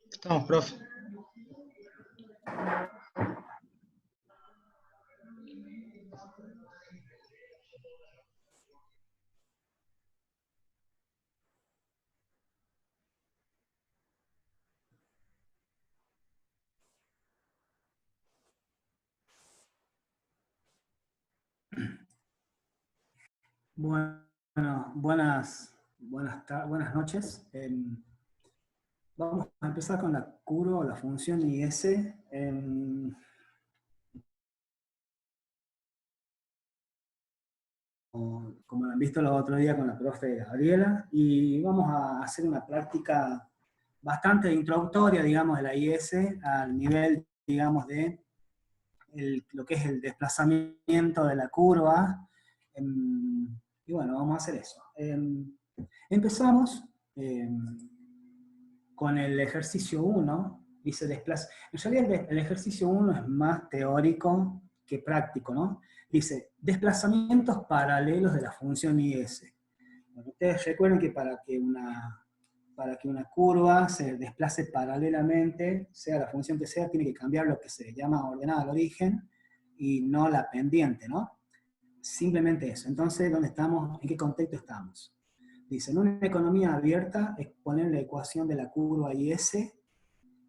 Estamos, profe. Bueno, buenas noches. Vamos a empezar con la curva o la función IS. Como lo han visto los otros días con la profe Gabriela, y vamos a hacer una práctica bastante introductoria, digamos, de la IS al nivel, digamos, de lo que es el desplazamiento de la curva. Y bueno, vamos a hacer eso. Empezamos con el ejercicio 1, dice desplaza. En realidad el ejercicio 1 es más teórico que práctico, ¿no? Dice, desplazamientos paralelos de la función IS. Bueno, ustedes recuerden que para que una curva se desplace paralelamente, sea la función que sea, tiene que cambiar lo que se llama ordenada al origen y no la pendiente, ¿no? Simplemente eso. Entonces, ¿dónde estamos? ¿En qué contexto estamos? Dice, en una economía abierta, exponer la ecuación de la curva IS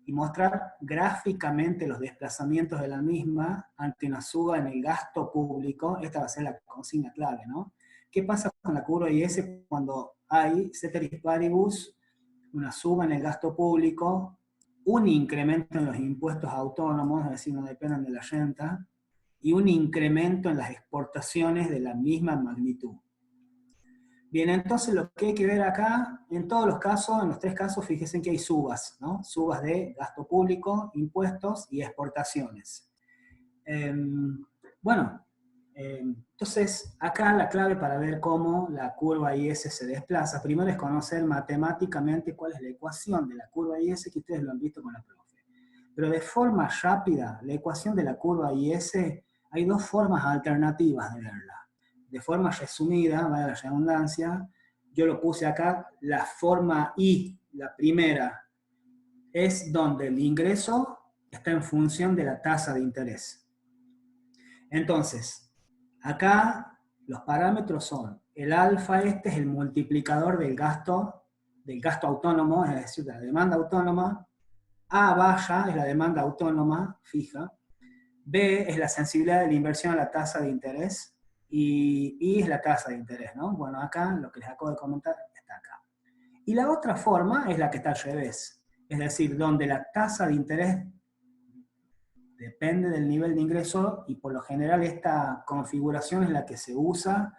y mostrar gráficamente los desplazamientos de la misma ante una suba en el gasto público. Esta va a ser la consigna clave, ¿no? ¿Qué pasa con la curva IS cuando hay, ceteris paribus, una suba en el gasto público, un incremento en los impuestos autónomos, es decir, no dependen de la renta, y un incremento en las exportaciones de la misma magnitud? Bien, entonces lo que hay que ver acá, en todos los casos, en los tres casos, fíjense que hay subas, ¿no? Subas de gasto público, impuestos y exportaciones. Bueno, entonces acá la clave para ver cómo la curva IS se desplaza, primero es conocer matemáticamente cuál es la ecuación de la curva IS, que ustedes lo han visto con la profe. Pero de forma rápida, la ecuación de la curva IS, hay dos formas alternativas de verla. De forma resumida, vaya la redundancia, yo lo puse acá, la forma I, la primera, es donde el ingreso está en función de la tasa de interés. Entonces, acá los parámetros son, el alfa este es el multiplicador del gasto autónomo, es decir, de la demanda autónoma, A barra es la demanda autónoma fija, B es la sensibilidad de la inversión a la tasa de interés, y I es la tasa de interés, ¿no? Bueno, acá, lo que les acabo de comentar, está acá. Y la otra forma es la que está al revés, es decir, donde la tasa de interés depende del nivel de ingreso, y por lo general esta configuración es la que se usa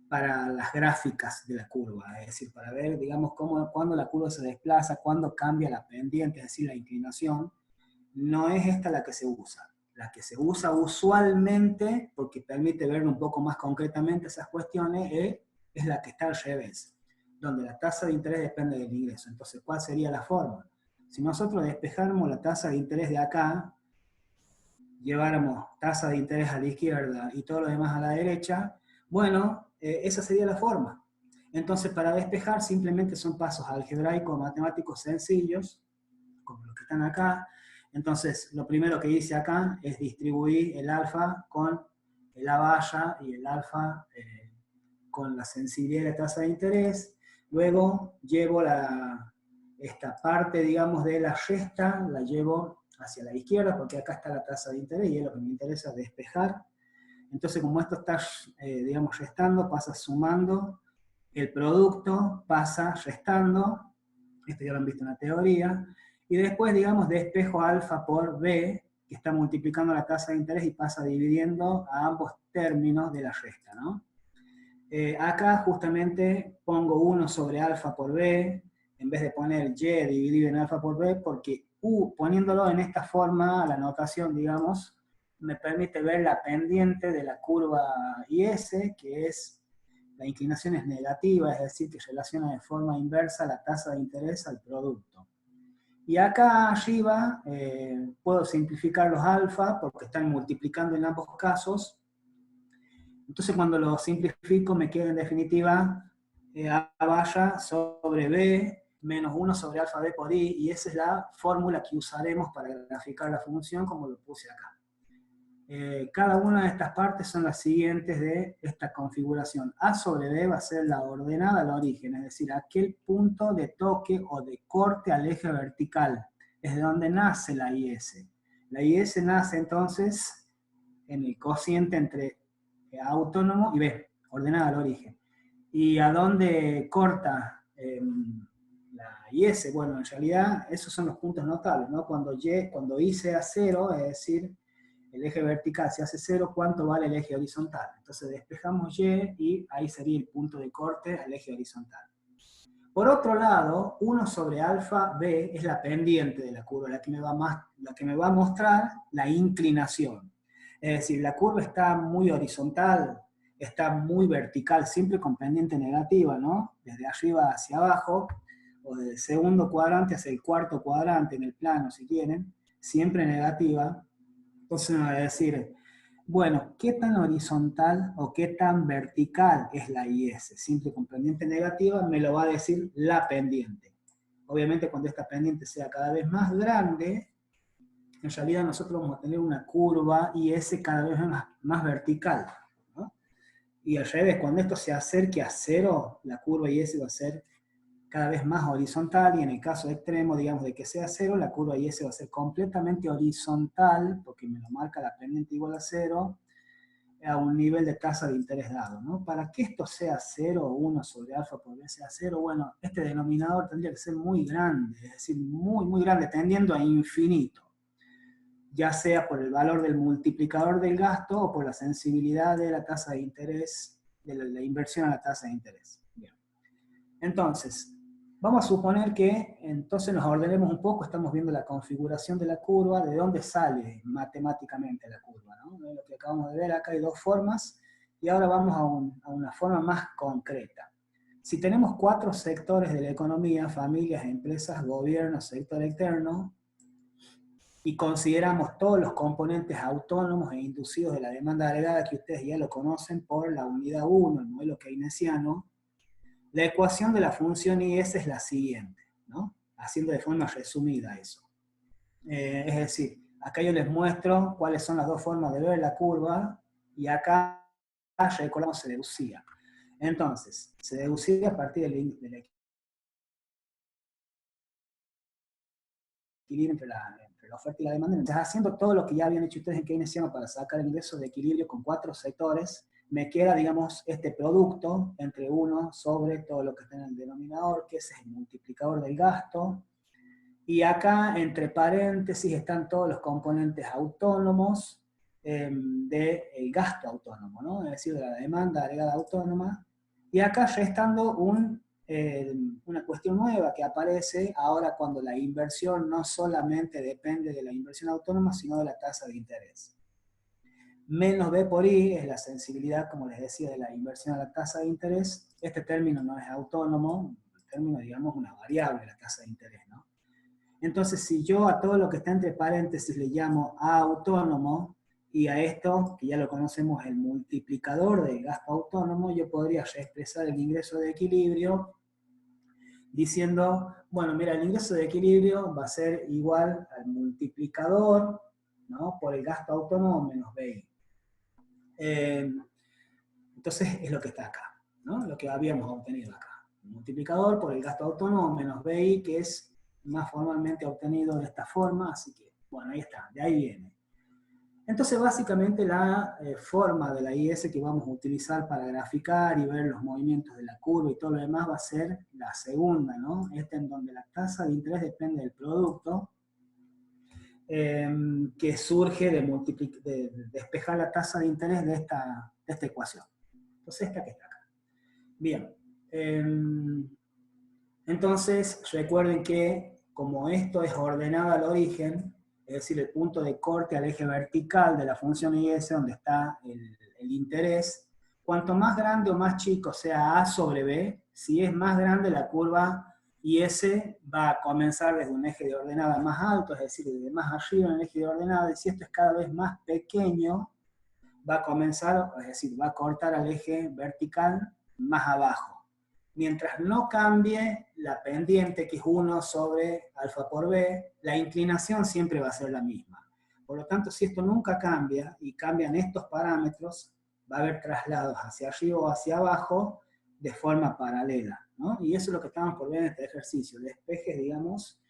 para las gráficas de la curva, es decir, para ver, digamos, cuándo la curva se desplaza, cuándo cambia la pendiente, es decir, la inclinación. No es esta la que se usa. La que se usa usualmente, porque permite ver un poco más concretamente esas cuestiones, es la que está al revés, donde la tasa de interés depende del ingreso. Entonces, ¿cuál sería la forma? Si nosotros despejáramos la tasa de interés de acá, lleváramos tasa de interés a la izquierda y todo lo demás a la derecha, bueno, esa sería la forma. Entonces, para despejar simplemente son pasos algebraicos, matemáticos sencillos, como los que están acá. Entonces, lo primero que hice acá es distribuir el alfa con el A barra y el alfa con la sensibilidad de la tasa de interés. Luego llevo esta parte, digamos, de la resta, la llevo hacia la izquierda, porque acá está la tasa de interés y es lo que me interesa despejar. Entonces, como esto está, digamos, restando, pasa sumando, el producto pasa restando, esto ya lo han visto en la teoría, y después, digamos, despejo alfa por B, que está multiplicando la tasa de interés y pasa dividiendo a ambos términos de la resta, ¿no? Acá justamente pongo 1 sobre alfa por b, en vez de poner y dividido en alfa por b, porque poniéndolo en esta forma, la notación, digamos, me permite ver la pendiente de la curva IS, que es, la inclinación es negativa, es decir, que relaciona de forma inversa la tasa de interés al producto. Y acá arriba puedo simplificar los alfa, porque están multiplicando en ambos casos. Entonces cuando lo simplifico me queda en definitiva A vaya sobre B menos 1 sobre alfa B por I, y esa es la fórmula que usaremos para graficar la función como lo puse acá. Cada una de estas partes son las siguientes de esta configuración. A sobre B va a ser la ordenada al origen, es decir, aquel punto de toque o de corte al eje vertical, es de donde nace la IS. La IS nace entonces en el cociente entre A autónomo y B, ordenada al origen. ¿Y a dónde corta la IS? Bueno, en realidad esos son los puntos notables, ¿no? Cuando I sea 0, es decir, el eje vertical se hace 0, ¿cuánto vale el eje horizontal? Entonces despejamos y ahí sería el punto de corte al eje horizontal. Por otro lado, 1 sobre alfa B es la pendiente de la curva, la que me va a mostrar la inclinación. Es decir, la curva está muy horizontal, está muy vertical, siempre con pendiente negativa, ¿no? Desde arriba hacia abajo, o del segundo cuadrante hacia el cuarto cuadrante en el plano, si quieren, siempre negativa. Entonces me va a decir, bueno, ¿qué tan horizontal o qué tan vertical es la IS? Siempre con pendiente negativa me lo va a decir la pendiente. Obviamente cuando esta pendiente sea cada vez más grande, en realidad nosotros vamos a tener una curva IS cada vez más vertical, ¿no? Y al revés, cuando esto se acerque a 0, la curva IS va a ser cada vez más horizontal, y en el caso extremo, digamos, de que sea 0, la curva IS va a ser completamente horizontal, porque me lo marca la pendiente igual a 0, a un nivel de tasa de interés dado, ¿no? Para que esto sea 0, o 1 sobre alfa por B sea 0, bueno, este denominador tendría que ser muy grande, es decir, muy, muy grande, tendiendo a infinito, ya sea por el valor del multiplicador del gasto, o por la sensibilidad de la tasa de interés, de la inversión a la tasa de interés. Bien. Entonces, vamos a suponer que entonces nos ordenemos un poco, estamos viendo la configuración de la curva, de dónde sale matemáticamente la curva, ¿no? Lo que acabamos de ver, acá hay dos formas, y ahora vamos a una forma más concreta. Si tenemos 4 sectores de la economía, familias, empresas, gobierno, sector externo, y consideramos todos los componentes autónomos e inducidos de la demanda agregada, que ustedes ya lo conocen por la unidad 1, el modelo keynesiano, la ecuación de la función IS es la siguiente, ¿no? Haciendo de forma resumida eso. Es decir, acá yo les muestro cuáles son las dos formas de ver la curva, y acá recordamos se deducía. Entonces, se deducía a partir del equilibrio entre la oferta y la demanda. Entonces, haciendo todo lo que ya habían hecho ustedes en keynesiano para sacar el ingreso de equilibrio con 4 sectores, me queda, digamos, este producto entre 1 sobre todo lo que está en el denominador, que ese es el multiplicador del gasto, y acá, entre paréntesis, están todos los componentes autónomos del gasto autónomo, ¿no? Es decir, de la demanda agregada autónoma, y acá restando una cuestión nueva que aparece ahora cuando la inversión no solamente depende de la inversión autónoma, sino de la tasa de interés. Menos B por I es la sensibilidad, como les decía, de la inversión a la tasa de interés. Este término no es autónomo, el término, digamos, una variable, la tasa de interés, ¿no? Entonces, si yo a todo lo que está entre paréntesis le llamo A autónomo, y a esto, que ya lo conocemos, el multiplicador del gasto autónomo, yo podría reexpresar el ingreso de equilibrio diciendo, bueno, mira, el ingreso de equilibrio va a ser igual al multiplicador, ¿no?, por el gasto autónomo menos BI. Entonces es lo que está acá, ¿no?, lo que habíamos obtenido acá. El multiplicador por el gasto autónomo menos BI, que es más formalmente obtenido de esta forma, así que, bueno, ahí está, de ahí viene. Entonces, básicamente, la forma de la IS que vamos a utilizar para graficar y ver los movimientos de la curva y todo lo demás va a ser la segunda, ¿no? Esta en donde la tasa de interés depende del producto. que surge de despejar la tasa de interés de esta ecuación. Entonces, esta que está acá. Bien. Entonces, recuerden que como esto es ordenado al origen, es decir, el punto de corte al eje vertical de la función IS, donde está el interés, cuanto más grande o más chico sea A sobre B, si es más grande la curva IS va a comenzar desde un eje de ordenada más alto, es decir, desde más arriba en el eje de ordenada, y si esto es cada vez más pequeño, va a comenzar, es decir, va a cortar al eje vertical más abajo. Mientras no cambie la pendiente, que es 1 sobre alfa por b, la inclinación siempre va a ser la misma. Por lo tanto, si esto nunca cambia, y cambian estos parámetros, va a haber traslados hacia arriba o hacia abajo de forma paralela, ¿no? Y eso es lo que estamos por ver en este ejercicio, despejes, digamos,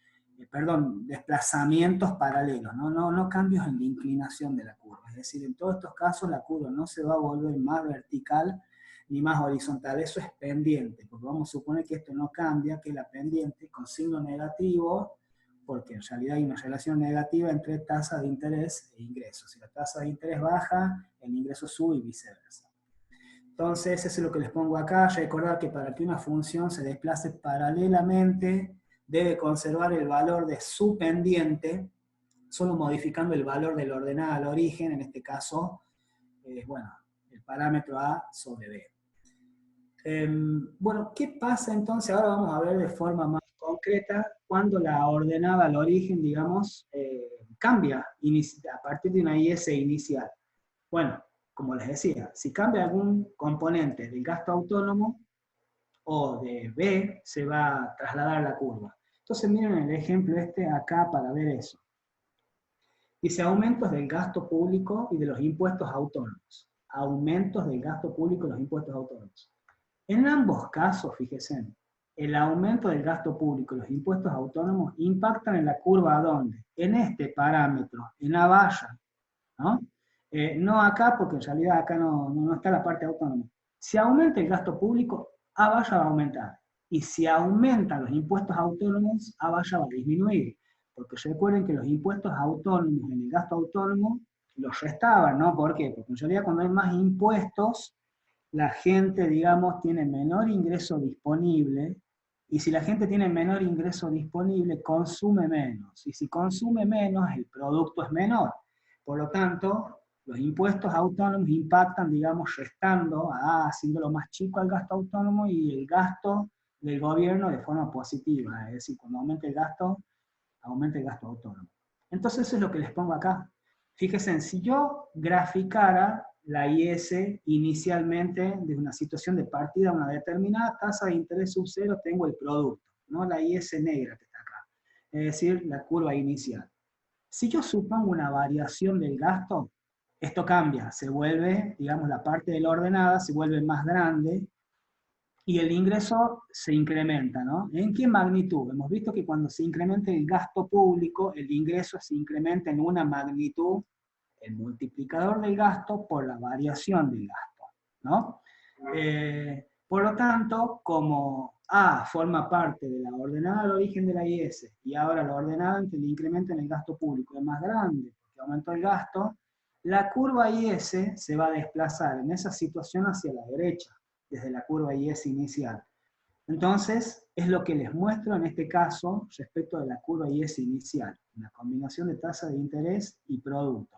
desplazamientos paralelos, no cambios en la inclinación de la curva. Es decir, en todos estos casos la curva no se va a volver más vertical ni más horizontal, eso es pendiente, porque vamos a suponer que esto no cambia, que la pendiente con signo negativo, porque en realidad hay una relación negativa entre tasa de interés e ingresos. Si la tasa de interés baja, el ingreso sube y viceversa. Entonces, eso es lo que les pongo acá. Recordar que para que una función se desplace paralelamente, debe conservar el valor de su pendiente, solo modificando el valor del ordenado al origen, en este caso, bueno, el parámetro A sobre B. Bueno, ¿qué pasa entonces? Ahora vamos a ver de forma más concreta cuando la ordenada al origen, digamos, cambia a partir de una IS inicial. Bueno, como les decía, si cambia algún componente del gasto autónomo o de B, se va a trasladar la curva. Entonces miren el ejemplo este acá para ver eso. Dice aumentos del gasto público y de los impuestos autónomos. Aumentos del gasto público y los impuestos autónomos. En ambos casos, fíjense, el aumento del gasto público y los impuestos autónomos impactan en la curva ¿a dónde? En este parámetro, en la valla, ¿no? No acá, porque en realidad acá no está la parte autónoma. Si aumenta el gasto público, A valla va a aumentar. Y si aumentan los impuestos autónomos, A valla va a disminuir. Porque recuerden que los impuestos autónomos en el gasto autónomo los restaban, ¿no? ¿Por qué? Porque en realidad cuando hay más impuestos, la gente, digamos, tiene menor ingreso disponible, y si la gente tiene menor ingreso disponible, consume menos. Y si consume menos, el producto es menor. Por lo tanto, los impuestos autónomos impactan, digamos, restando, haciéndolo más chico al gasto autónomo y el gasto del gobierno de forma positiva. Es decir, cuando aumenta el gasto autónomo. Entonces eso es lo que les pongo acá. Fíjense, si yo graficara la IS inicialmente de una situación de partida a una determinada tasa de interés sub cero, tengo el producto, no la IS negra que está acá, es decir, la curva inicial. Si yo supongo una variación del gasto, esto cambia, se vuelve, digamos, la parte de la ordenada se vuelve más grande y el ingreso se incrementa, ¿no? ¿En qué magnitud? Hemos visto que cuando se incrementa el gasto público, el ingreso se incrementa en una magnitud, el multiplicador del gasto por la variación del gasto, ¿no? Por lo tanto, como A forma parte de la ordenada del origen de la IS, y ahora la ordenada entre el incremento en el gasto público es más grande, porque aumentó el gasto, la curva IS se va a desplazar en esa situación hacia la derecha, desde la curva IS inicial. Entonces, es lo que les muestro en este caso respecto de la curva IS inicial, una combinación de tasa de interés y producto.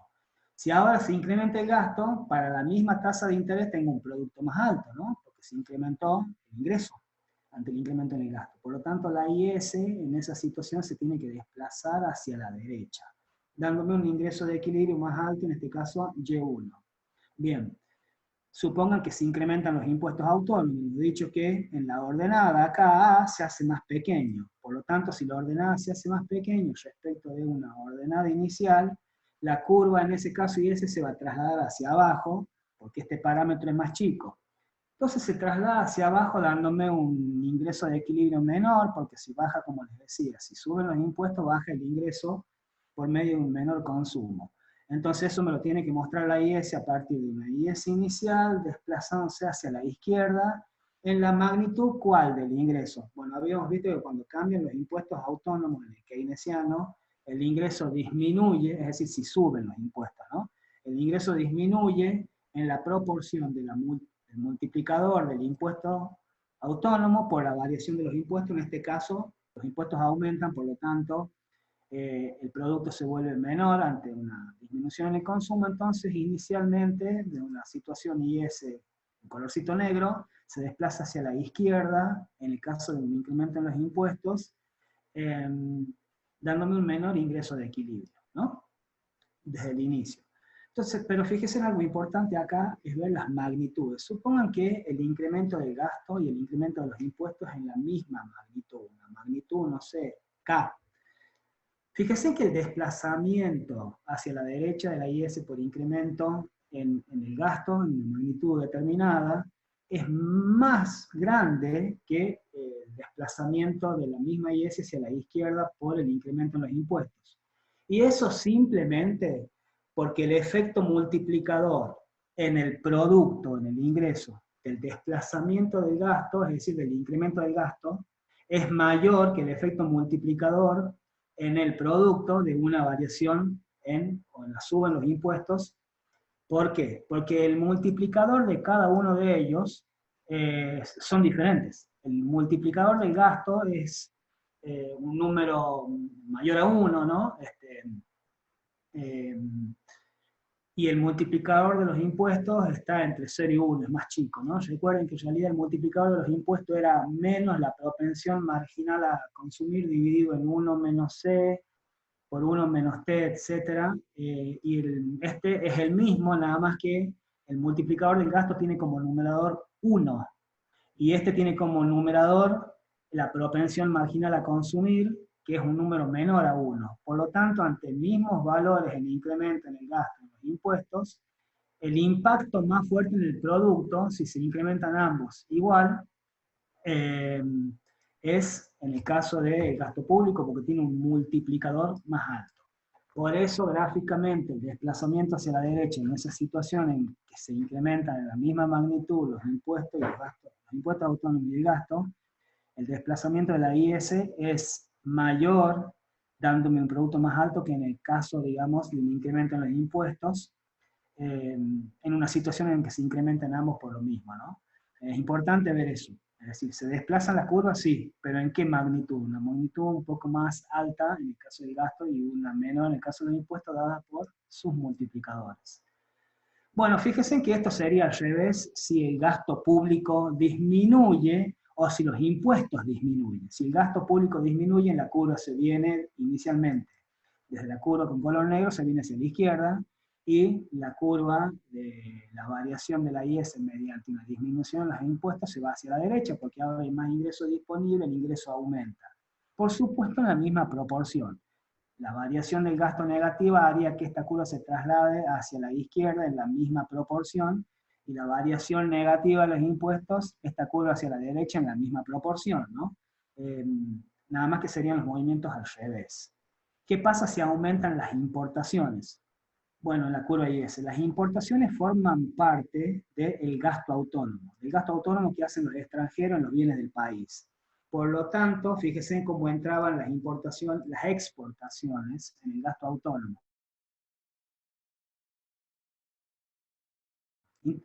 Si ahora se incrementa el gasto, para la misma tasa de interés tengo un producto más alto, ¿no? Porque se incrementó el ingreso ante el incremento en el gasto. Por lo tanto, la IS en esa situación se tiene que desplazar hacia la derecha, dándome un ingreso de equilibrio más alto, en este caso Y1. Bien, supongan que se incrementan los impuestos autónomos. He dicho que en la ordenada acá A se hace más pequeño. Por lo tanto, si la ordenada se hace más pequeño respecto de una ordenada inicial, la curva en ese caso IS se va a trasladar hacia abajo, porque este parámetro es más chico. Entonces se traslada hacia abajo dándome un ingreso de equilibrio menor, porque si baja, como les decía, si suben los impuestos, baja el ingreso por medio de un menor consumo. Entonces eso me lo tiene que mostrar la IS a partir de una IS inicial, desplazándose hacia la izquierda, en la magnitud ¿cuál del ingreso? Bueno, habíamos visto que cuando cambian los impuestos autónomos en el keynesiano, el ingreso disminuye, es decir, si suben los impuestos, ¿no? El ingreso disminuye en la proporción del multiplicador del impuesto autónomo por la variación de los impuestos. En este caso, los impuestos aumentan, por lo tanto, el producto se vuelve menor ante una disminución en el consumo. Entonces, inicialmente, de una situación IS en colorcito negro, se desplaza hacia la izquierda, en el caso de un incremento en los impuestos, dándome un menor ingreso de equilibrio, ¿no? Desde el inicio. Entonces, pero fíjense en algo importante acá, es ver las magnitudes. Supongan que el incremento del gasto y el incremento de los impuestos es en la misma magnitud, una magnitud, no sé, K. Fíjense que el desplazamiento hacia la derecha de la IS por incremento en el gasto, en una magnitud determinada, es más grande que el desplazamiento de la misma IS hacia la izquierda por el incremento en los impuestos. Y eso simplemente porque el efecto multiplicador en el producto, en el ingreso, del desplazamiento del gasto, es decir, del incremento del gasto, es mayor que el efecto multiplicador en el producto de una variación o en la suba en los impuestos. ¿Por qué? Porque el multiplicador de cada uno de ellos son diferentes. El multiplicador del gasto es un número mayor a 1, ¿no? Y el multiplicador de los impuestos está entre 0 y 1, es más chico, ¿no? Recuerden que en realidad el multiplicador de los impuestos era menos la propensión marginal a consumir dividido en 1 menos C, por 1 menos T, etc. Y este es el mismo, nada más que el multiplicador del gasto tiene como numerador 1, y este tiene como numerador la propensión marginal a consumir, que es un número menor a 1. Por lo tanto, ante mismos valores en incremento en el gasto y en los impuestos, el impacto más fuerte en el producto, si se incrementan ambos igual, es en el caso del gasto público, porque tiene un multiplicador más alto. Por eso, gráficamente, el desplazamiento hacia la derecha en esa situación en que se incrementan en la misma magnitud los impuestos y los gastos, los impuestos autónomos y el gasto, el desplazamiento de la IS es mayor, dándome un producto más alto que en el caso, digamos, de un incremento en los impuestos, en una situación en que se incrementan ambos por lo mismo, ¿no? Es importante ver eso. Es decir, ¿se desplazan las curvas? Sí, pero ¿en qué magnitud? Una magnitud un poco más alta en el caso del gasto y una menor en el caso del impuesto, dada por sus multiplicadores. Bueno, fíjense que esto sería al revés si el gasto público disminuye o si los impuestos disminuyen. Si el gasto público disminuye, la curva se viene inicialmente, desde la curva con color negro se viene hacia la izquierda, y la curva de la variación de la IS mediante una disminución en los impuestos se va hacia la derecha, porque ahora hay más ingreso disponible, el ingreso aumenta. Por supuesto, en la misma proporción. La variación del gasto negativa haría que esta curva se traslade hacia la izquierda en la misma proporción, y la variación negativa de los impuestos, esta curva hacia la derecha en la misma proporción, ¿no? Nada más que serían los movimientos al revés. ¿Qué pasa si aumentan las importaciones? Bueno, en la curva IS, las importaciones forman parte del gasto autónomo, del gasto autónomo que hacen los extranjeros en los bienes del país. Por lo tanto, fíjense en cómo entraban las importaciones, las exportaciones en el gasto autónomo.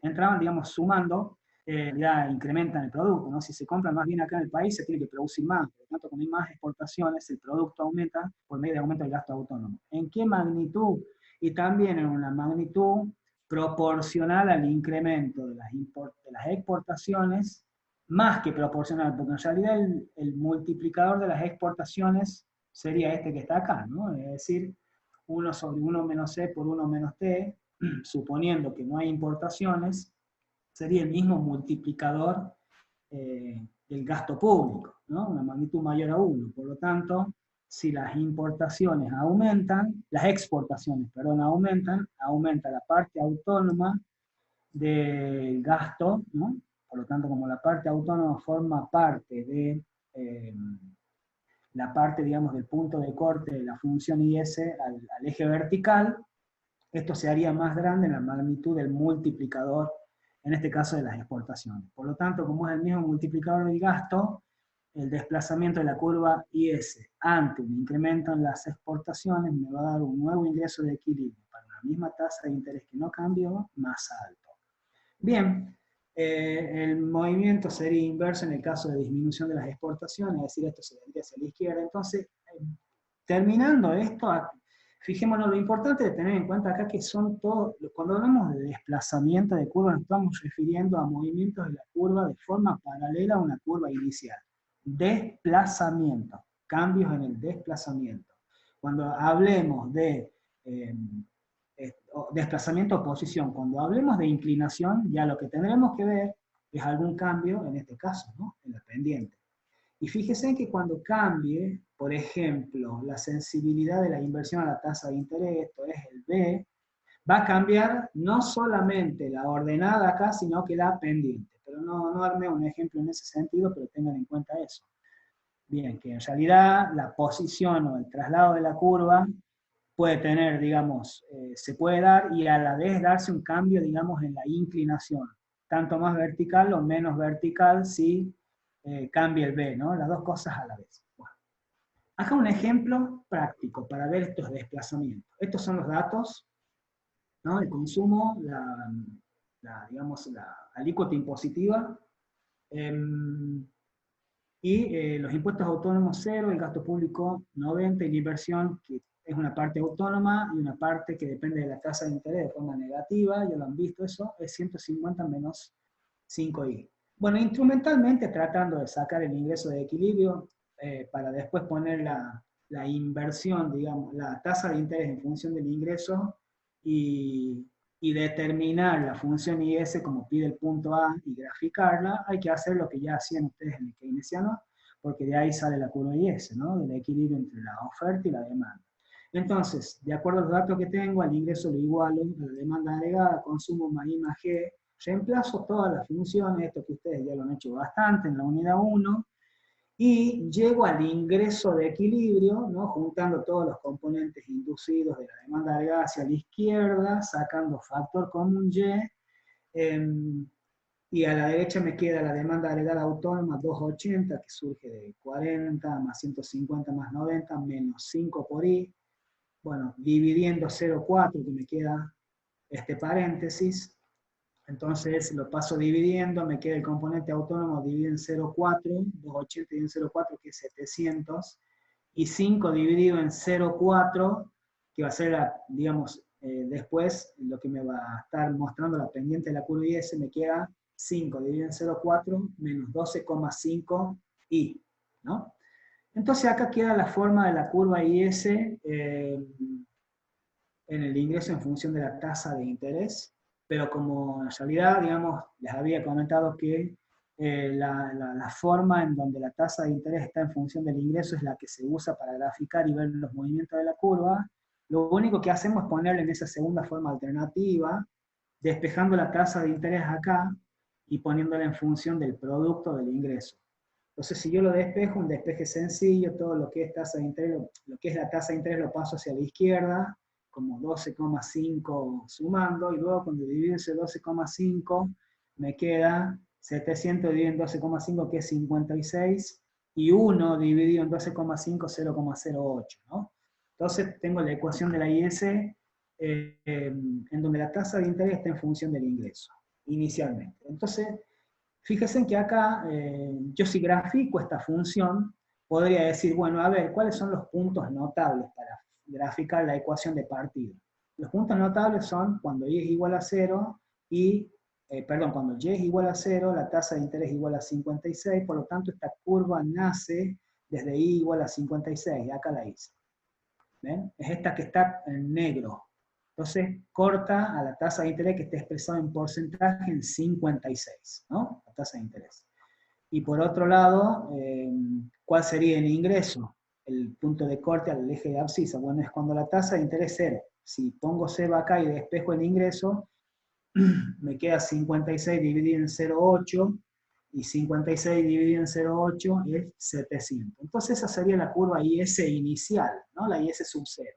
Entraban, digamos, sumando, ya incrementan el producto, ¿no? Si se compra más bien acá en el país, se tiene que producir más. Por lo tanto, cuando hay más exportaciones, el producto aumenta por medio de aumento del gasto autónomo. ¿En qué magnitud? Y también en una magnitud proporcional al incremento de las exportaciones, más que proporcional, porque en realidad el multiplicador de las exportaciones sería este que está acá, ¿no? Es decir, 1 sobre 1 menos C por 1 menos T, suponiendo que no hay importaciones, sería el mismo multiplicador del gasto público, ¿no? Una magnitud mayor a 1. Por lo tanto, si las importaciones aumentan, las exportaciones, perdón, aumenta la parte autónoma del gasto, ¿no? Por lo tanto, como la parte autónoma forma parte de la parte, digamos, del punto de corte de la función IS al eje vertical, esto se haría más grande en la magnitud del multiplicador, en este caso de las exportaciones. Por lo tanto, como es el mismo multiplicador del gasto, el desplazamiento de la curva IS ante un incremento en las exportaciones me va a dar un nuevo ingreso de equilibrio para la misma tasa de interés que no cambió, más alto. Bien, el movimiento sería inverso en el caso de disminución de las exportaciones, es decir, esto se vendría hacia la izquierda. Entonces, terminando esto, fijémonos lo importante de tener en cuenta acá que son todos, cuando hablamos de desplazamiento de curva, nos estamos refiriendo a movimientos de la curva de forma paralela a una curva inicial. Desplazamiento, cambios en el desplazamiento. Cuando hablemos de desplazamiento o posición, cuando hablemos de inclinación, ya lo que tendremos que ver es algún cambio, en este caso, ¿no?, en la pendiente. Y fíjense que cuando cambie, por ejemplo, la sensibilidad de la inversión a la tasa de interés, esto es el B, va a cambiar no solamente la ordenada acá, sino que la pendiente. Pero no armé un ejemplo en ese sentido, pero tengan en cuenta eso. Bien, que en realidad la posición o el traslado de la curva puede tener, digamos, se puede dar y a la vez darse un cambio, digamos, en la inclinación, tanto más vertical o menos vertical si cambia el B, ¿no? Las dos cosas a la vez. Bueno. Acá un ejemplo práctico para ver estos desplazamientos. Estos son los datos, ¿no? El consumo, digamos, la alícuota impositiva, y los impuestos autónomos 0, el gasto público 90, y la inversión, que es una parte autónoma y una parte que depende de la tasa de interés de forma negativa, ya lo han visto eso, es 150 menos 5i. Bueno, instrumentalmente tratando de sacar el ingreso de equilibrio, para después poner la inversión, digamos, la tasa de interés en función del ingreso, y determinar la función IS como pide el punto A y graficarla, hay que hacer lo que ya hacían ustedes en el keynesiano, porque de ahí sale la curva IS, ¿no?, del equilibrio entre la oferta y la demanda. Entonces, de acuerdo a los datos que tengo, al ingreso lo igualo a la demanda agregada, consumo más I más G, reemplazo todas las funciones, esto que ustedes ya lo han hecho bastante en la unidad 1, y llego al ingreso de equilibrio, ¿no?, juntando todos los componentes inducidos de la demanda agregada hacia la izquierda, sacando factor común Y, y a la derecha me queda la demanda agregada autónoma 280, que surge de 40 más 150 más 90, menos 5 por I, bueno, dividiendo 0,4, que me queda este paréntesis. Entonces lo paso dividiendo, me queda el componente autónomo dividido en 0,4, 280 dividido en 0,4, que es 700, y 5 dividido en 0,4, que va a ser, digamos, después lo que me va a estar mostrando la pendiente de la curva IS, me queda 5 dividido en 0,4 menos 12,5 I, ¿no? Entonces acá queda la forma de la curva IS en el ingreso en función de la tasa de interés, pero como en realidad, digamos, les había comentado que la forma en donde la tasa de interés está en función del ingreso es la que se usa para graficar y ver los movimientos de la curva, lo único que hacemos es ponerle en esa segunda forma alternativa, despejando la tasa de interés acá y poniéndola en función del producto del ingreso. Entonces, si yo lo despejo, un despeje sencillo, todo lo que es tasa de interés, lo que es la tasa de interés lo paso hacia la izquierda, como 12,5 sumando, y luego cuando divido ese 12,5, me queda 700 dividido en 12,5, que es 56, y 1 dividido en 12,5, 0,08, ¿no? Entonces tengo la ecuación de la IS, en donde la tasa de interés está en función del ingreso, inicialmente. Entonces, fíjense que acá, yo si grafico esta función, podría decir, bueno, a ver, ¿cuáles son los puntos notables para graficar la ecuación de partida? Los puntos notables son cuando Y es igual a 0 y, cuando Y es igual a 0, la tasa de interés es igual a 56, por lo tanto esta curva nace desde Y igual a 56, y acá la hice. ¿Ven? Es esta que está en negro. Entonces corta a la tasa de interés que está expresada en porcentaje en 56, ¿no? La tasa de interés. Y por otro lado, ¿cuál sería el ingreso? El punto de corte al eje de abscisa. Bueno, es cuando la tasa de interés es 0. Si pongo 0 acá y despejo el ingreso, me queda 56 dividido en 0,8, y 56 dividido en 0,8 es 700. Entonces esa sería la curva IS inicial, ¿no? La IS sub 0.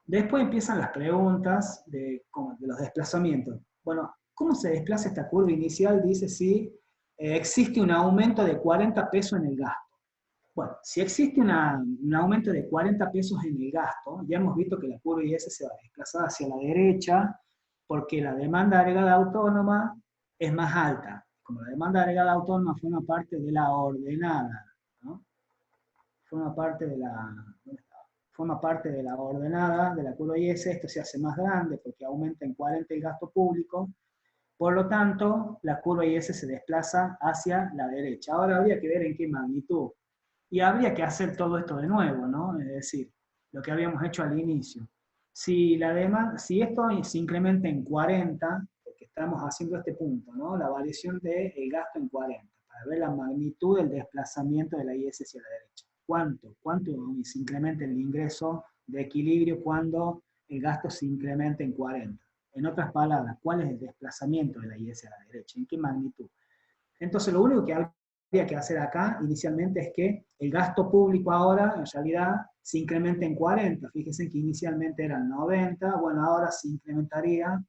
Después empiezan las preguntas de los desplazamientos. Bueno, ¿cómo se desplaza esta curva inicial? Dice si existe un aumento de 40 pesos en el gasto. Bueno, si existe un aumento de 40 pesos en el gasto, ya hemos visto que la curva IS se va a desplazar hacia la derecha, porque la demanda agregada autónoma es más alta. Como la demanda agregada autónoma forma parte de la ordenada, ¿no? Forma parte de la ordenada de la curva IS, esto se hace más grande porque aumenta en 40 el gasto público, por lo tanto, la curva IS se desplaza hacia la derecha. Ahora habría que ver en qué magnitud. Y habría que hacer todo esto de nuevo, ¿no? Es decir, lo que habíamos hecho al inicio. Si esto se incrementa en 40, porque estamos haciendo este punto, ¿no? La variación del gasto en 40, para ver la magnitud del desplazamiento de la IS hacia la derecha. ¿Cuánto se incrementa el ingreso de equilibrio cuando el gasto se incrementa en 40? En otras palabras, ¿cuál es el desplazamiento de la IS a la derecha? ¿En qué magnitud? Entonces, lo único que habría que hacer acá inicialmente es que el gasto público ahora, en realidad, se incrementa en 40. Fíjense que inicialmente eran 90, bueno, ahora se incrementaría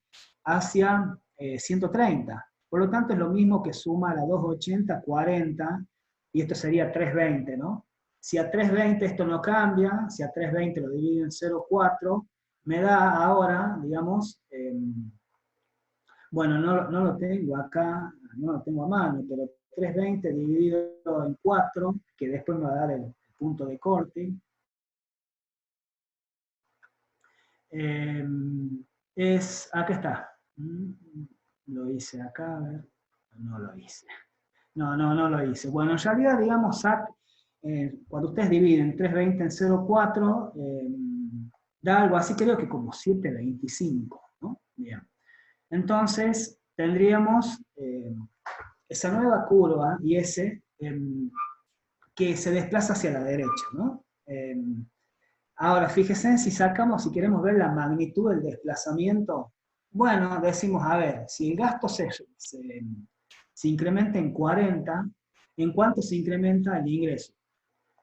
hacia 130. Por lo tanto, es lo mismo que suma a la 280, 40, y esto sería 320, ¿no? Si a 320 esto no cambia, si a 320 lo divido en 0,4, me da ahora, digamos, bueno, no lo tengo acá, no lo tengo a mano, pero 320 dividido en 4, que después me va a dar el punto de corte, acá está. Lo hice acá, a ver. No lo hice. No lo hice. Bueno, en realidad, digamos, cuando ustedes dividen 320 en 0,4, da algo así, creo que como 725, ¿no? Bien. Entonces, tendríamos esa nueva curva, IS, que se desplaza hacia la derecha, ¿no? Ahora, fíjense, si queremos ver la magnitud del desplazamiento, bueno, decimos, a ver, si el gasto se incrementa en 40, ¿en cuánto se incrementa el ingreso?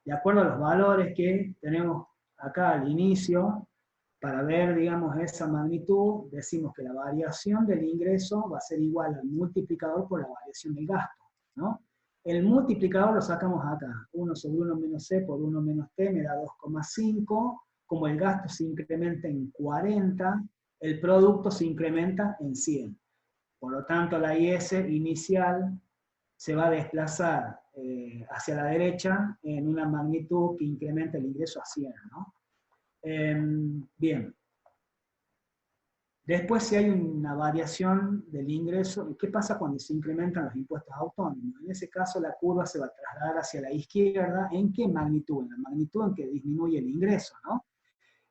De acuerdo a los valores que tenemos acá al inicio, para ver, digamos, esa magnitud, decimos que la variación del ingreso va a ser igual al multiplicador por la variación del gasto, ¿no? El multiplicador lo sacamos acá, 1 sobre 1 menos C por 1 menos T me da 2,5, como el gasto se incrementa en 40, el producto se incrementa en 100. Por lo tanto, la IS inicial se va a desplazar hacia la derecha en una magnitud que incrementa el ingreso a 100, ¿no? Bien. Después, si hay una variación del ingreso, ¿qué pasa cuando se incrementan los impuestos autónomos? En ese caso, la curva se va a trasladar hacia la izquierda. ¿En qué magnitud? En la magnitud en que disminuye el ingreso, ¿no?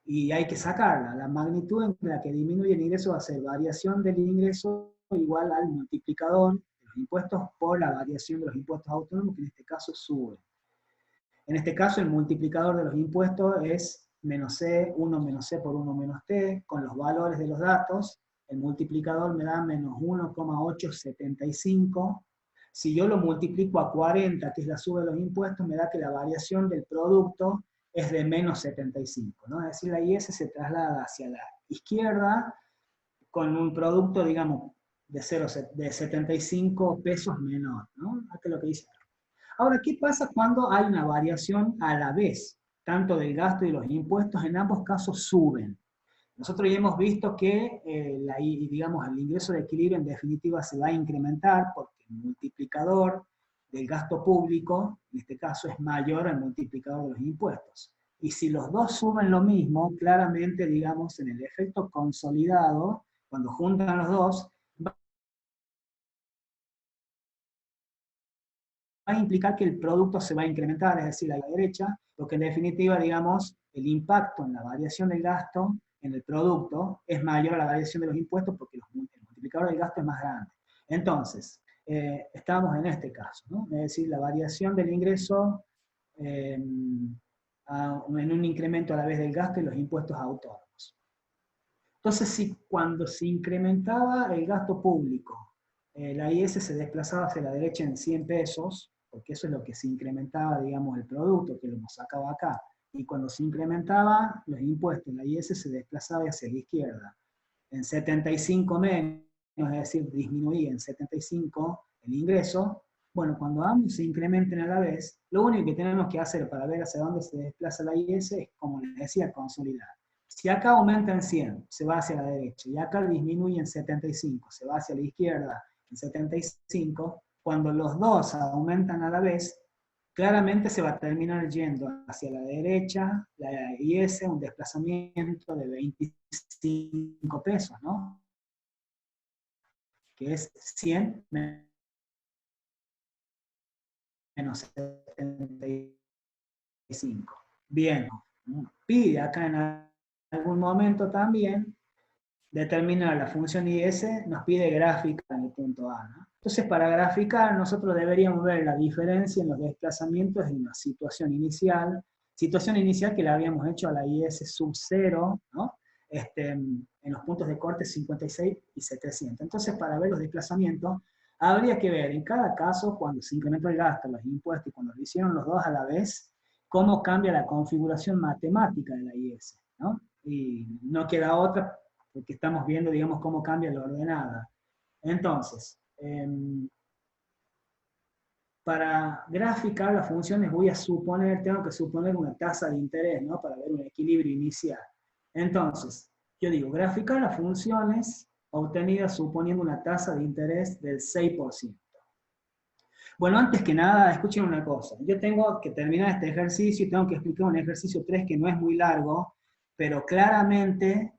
Y hay que sacarla. La magnitud en la que disminuye el ingreso va a ser variación del ingreso igual al multiplicador de los impuestos por la variación de los impuestos autónomos, que en este caso sube. En este caso, el multiplicador de los impuestos es menos C, 1 menos C por 1 menos T, con los valores de los datos, el multiplicador me da menos 1,875. Si yo lo multiplico a 40, que es la suma de los impuestos, me da que la variación del producto es de menos 75, ¿no? Es decir, la IS se traslada hacia la izquierda con un producto, digamos, de 75 pesos menor, ¿no? Hasta lo que dice. Ahora, ¿qué pasa cuando hay una variación a la vez? Tanto del gasto y los impuestos en ambos casos suben. Nosotros ya hemos visto que digamos, el ingreso de equilibrio en definitiva se va a incrementar porque el multiplicador del gasto público, en este caso, es mayor al multiplicador de los impuestos. Y si los dos suben lo mismo, claramente, digamos, en el efecto consolidado, cuando juntan los dos, va a implicar que el producto se va a incrementar, es decir, a la derecha, lo que en definitiva, digamos, el impacto en la variación del gasto en el producto es mayor a la variación de los impuestos porque el multiplicador del gasto es más grande. Entonces, estamos en este caso, ¿no? Es decir, la variación del ingreso en un incremento a la vez del gasto y los impuestos autónomos. Entonces, si cuando se incrementaba el gasto público, la IS se desplazaba hacia la derecha en 100 pesos, porque eso es lo que se incrementaba, digamos, el producto, que lo hemos sacado acá, y cuando se incrementaban los impuestos, la IS se desplazaba hacia la izquierda, en 75 menos, es decir, disminuía en 75 el ingreso. Bueno, cuando ambos se incrementen a la vez, lo único que tenemos que hacer para ver hacia dónde se desplaza la IS es, como les decía, consolidar. Si acá aumenta en 100, se va hacia la derecha, y acá disminuye en 75, se va hacia la izquierda en 75, cuando los dos aumentan a la vez, claramente se va a terminar yendo hacia la derecha, la IS, un desplazamiento de 25 pesos, ¿no? Que es 100 menos 75. Bien, pide acá en algún momento también determinar la función IS, nos pide gráfica en el punto A, ¿no? Entonces, para graficar, nosotros deberíamos ver la diferencia en los desplazamientos en la situación inicial que la habíamos hecho a la IS sub 0, ¿no? En los puntos de corte 56 y 700. Entonces, para ver los desplazamientos, habría que ver en cada caso, cuando se incrementó el gasto, los impuestos, y cuando lo hicieron los dos a la vez, cómo cambia la configuración matemática de la IS, ¿no? Y no queda otra, porque estamos viendo, digamos, cómo cambia la ordenada. Entonces, para graficar las funciones tengo que suponer una tasa de interés, ¿no? Para ver un equilibrio inicial. Entonces, yo digo, graficar las funciones obtenidas suponiendo una tasa de interés del 6%. Bueno, antes que nada, escuchen una cosa. Yo tengo que terminar este ejercicio y tengo que explicar un ejercicio 3 que no es muy largo, pero claramente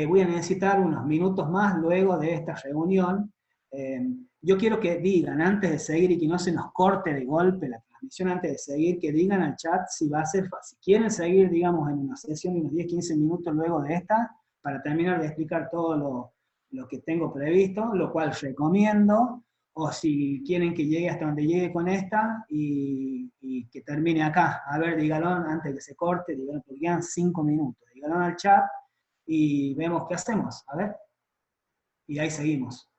voy a necesitar unos minutos más luego de esta reunión. Yo quiero que digan, antes de seguir y que no se nos corte de golpe la transmisión, antes de seguir, que digan al chat si va a ser fácil. Si quieren seguir, digamos, en una sesión de unos 10-15 minutos luego de esta, para terminar de explicar todo lo que tengo previsto, lo cual recomiendo, o si quieren que llegue hasta donde llegue con esta y que termine acá. A ver, díganlo antes de que se corte, díganlo, porque quedan 5 minutos. Díganlo al chat y vemos qué hacemos. A ver. Y ahí seguimos.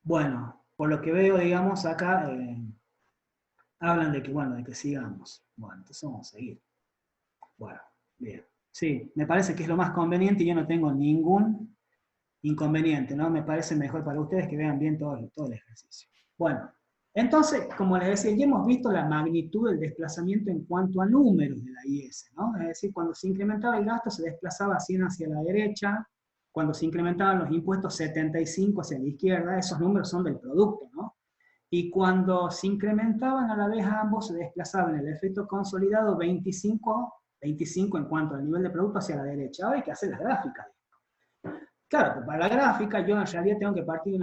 Bueno, por lo que veo, digamos, acá hablan de que, bueno, de que sigamos. Bueno, entonces vamos a seguir. Bueno, bien. Sí, me parece que es lo más conveniente y yo no tengo ningún inconveniente, ¿no? Me parece mejor para ustedes que vean bien todo el ejercicio. Bueno, entonces, como les decía, ya hemos visto la magnitud del desplazamiento en cuanto a números de la IS, ¿no? Es decir, cuando se incrementaba el gasto se desplazaba 100 hacia la derecha, cuando se incrementaban los impuestos 75 hacia la izquierda, esos números son del producto, ¿no? Y cuando se incrementaban a la vez ambos, se desplazaban el efecto consolidado 25 en cuanto al nivel de producto hacia la derecha. Ahora hay que hacer las gráficas. Claro, pues para la gráfica yo en realidad tengo que partir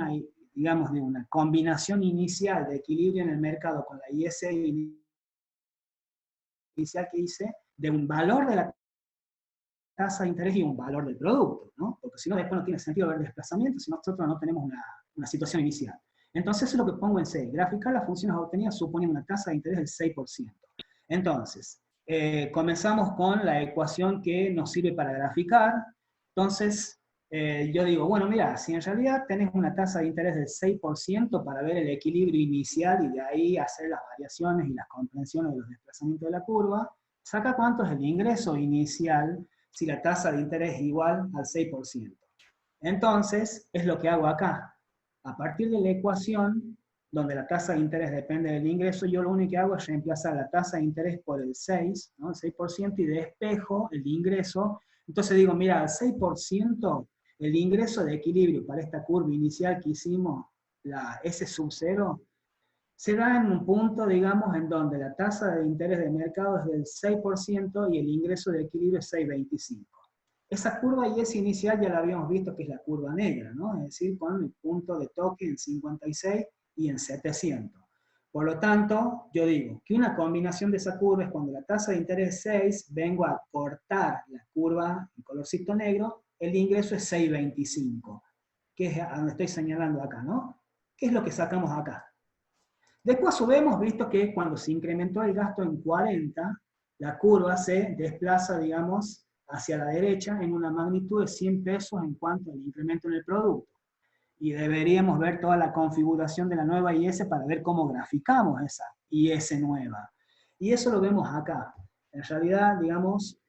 digamos, de una combinación inicial de equilibrio en el mercado con la IS inicial que hice, de un valor de la tasa de interés y un valor del producto, ¿no? Porque si no, después no tiene sentido ver desplazamiento si nosotros no tenemos una situación inicial. Entonces eso es lo que pongo en C. Graficar las funciones obtenidas suponiendo una tasa de interés del 6%. Entonces, comenzamos con la ecuación que nos sirve para graficar. Entonces, yo digo, bueno, mira, si en realidad tenés una tasa de interés del 6% para ver el equilibrio inicial y de ahí hacer las variaciones y las comprensiones de los desplazamientos de la curva, saca cuánto es el ingreso inicial si la tasa de interés es igual al 6%. Entonces, es lo que hago acá. A partir de la ecuación, donde la tasa de interés depende del ingreso, yo lo único que hago es reemplazar la tasa de interés por el 6, ¿no? El 6%, y despejo el ingreso. Entonces digo, mira, al 6%, el ingreso de equilibrio para esta curva inicial que hicimos, la S sub 0, se da en un punto, digamos, en donde la tasa de interés de mercado es del 6% y el ingreso de equilibrio es 6,25. Esa curva IS inicial ya la habíamos visto que es la curva negra, ¿no? Es decir, con el punto de toque en 56 y en 700. Por lo tanto, yo digo que una combinación de esa curva es cuando la tasa de interés es 6, vengo a cortar la curva en colorcito negro, el ingreso es 6,25, que es a donde estoy señalando acá, ¿no? ¿Qué es lo que sacamos acá? Después hemos visto que cuando se incrementó el gasto en 40, la curva se desplaza, digamos, hacia la derecha en una magnitud de 100 pesos en cuanto al incremento en el producto. Y deberíamos ver toda la configuración de la nueva IS para ver cómo graficamos esa IS nueva. Y eso lo vemos acá. En realidad, digamos,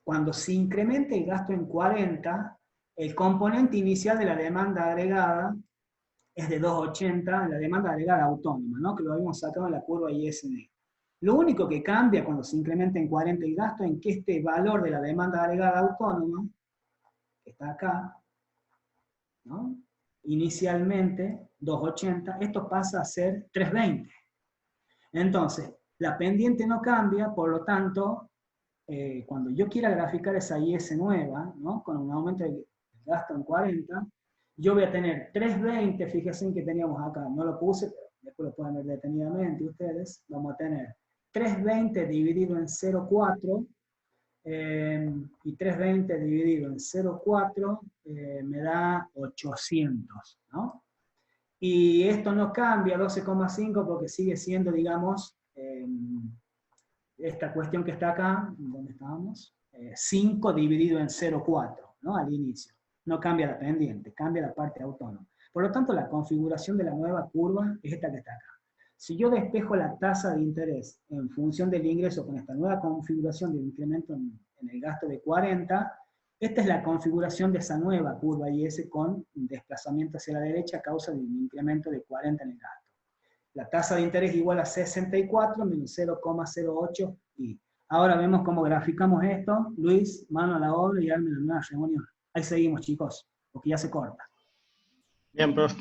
cuando se incrementa el gasto en 40, el componente inicial de la demanda agregada es de 280, la demanda agregada autónoma, ¿no? Que lo habíamos sacado en la curva ISD. Lo único que cambia cuando se incrementa en 40 el gasto es que este valor de la demanda agregada autónoma, que está acá, ¿no? Inicialmente 280, esto pasa a ser 320. Entonces, la pendiente no cambia, por lo tanto, cuando yo quiera graficar esa IS nueva, ¿no? Con un aumento de gasto en 40, yo voy a tener 320, fíjense que teníamos acá, no lo puse, pero después lo pueden ver detenidamente ustedes, vamos a tener 320 dividido en 0,4, y 320 dividido en 0,4 me da 800, ¿no? Y esto no cambia 12,5 porque sigue siendo, digamos, esta cuestión que está acá, ¿dónde estábamos? 5 dividido en 0,4, ¿no? Al inicio. No cambia la pendiente, cambia la parte autónoma. Por lo tanto, la configuración de la nueva curva es esta que está acá. Si yo despejo la tasa de interés en función del ingreso con esta nueva configuración del incremento en el gasto de 40, esta es la configuración de esa nueva curva IS con desplazamiento hacia la derecha a causa de un incremento de 40 en el gasto. La tasa de interés igual a 64 menos 0,08 y ahora vemos cómo graficamos esto. Luis, mano a la obra y arme la nueva reunión. Ahí seguimos, chicos, porque ya se corta. Bien, profe.